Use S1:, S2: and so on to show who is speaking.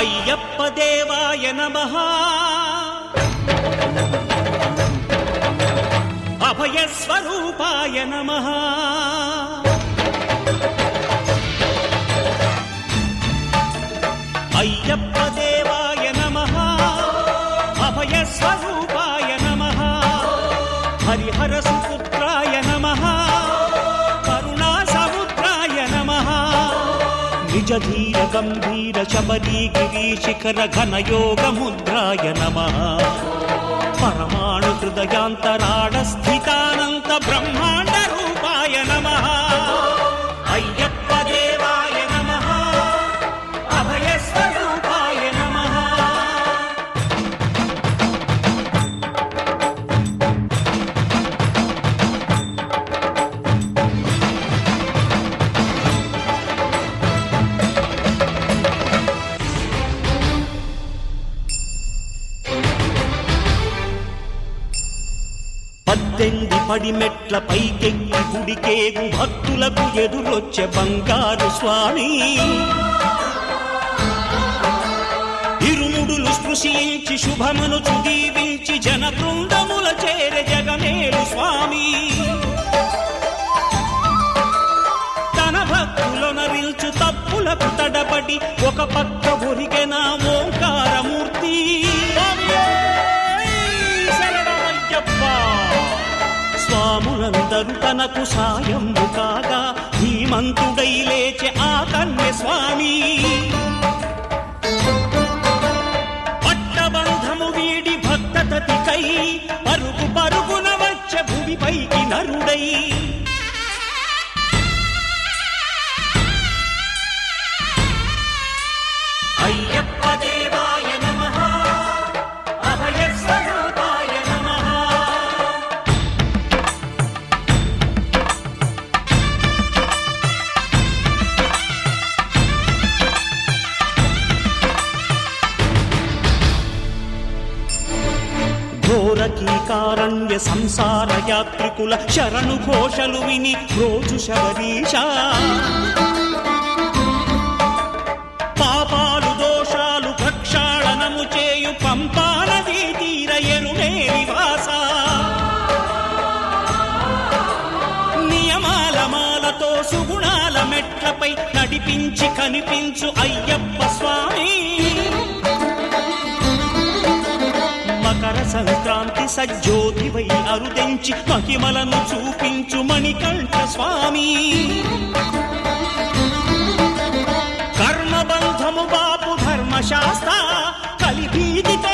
S1: అయ్యప్ప దేవాయ నమః అభయ స్వరూపాయ నమః అయ్యప్ప దేవాయ నమః అభయ స్వరూపాయ నమః హరిహర సుపుత్రాయ నమః కరుణా సముద్రాయ నమః నిజ ధీర గంభీర శబరీ గిరీశిఖర ఘనయోగ ముద్రాయ నమః పరమాణు హృదయాంతరాళ స్థితానంత బ్రహ్మాండ రూపాయ నమః అయ్యప్ప దేవాయ నమః అభయ స్వరూపాయ నమః పద్దెంది పడిమెట్ల పైకెక్కి గుడికేగు భక్తులకు ఎదురొచ్చే బంగారు స్వామి ఇరుముడులు స్పృశించి శుభమును దీవించి జన బృందముల చేరే జగమేలు స్వామి తన భక్తులొనరిల్చు తప్పులకు తడబడి ఒక పక్క ఒరిగెన ఓంకారమూర్తి స్వాములందరూ తనకు సాయము కాగా ధీమంతుడై లేచే ఆ కన్య స్వామి పట్టబంధము వీడి భక్తతతికై పరుగు పరుగున వచ్చే భూమిపైకి నరుడై అయ్యప్ప దేవాయ నమః అభయ స్వరూపాయ నమః ఘోరకీకారణ్య సంసార యాత్రికుల శరణు ఘోషలు విని రోజు శబరీష పాపాలు దోషాలు ప్రక్షాళనము చేయు పంపా నదీ తీర ఎరుమే నివాస నియమాల మాలతో సుగుణాల మెట్లపై నడిపించి కనిపించు అయ్యప్ప స్వామి మకర సంక్రాంతి సజ్జోతివై అరుదెంచి మహిమలను చూపించు మణికంఠ స్వామి కర్మబంధము బాపు ధర్మశాస్త్ర కలిభీతితో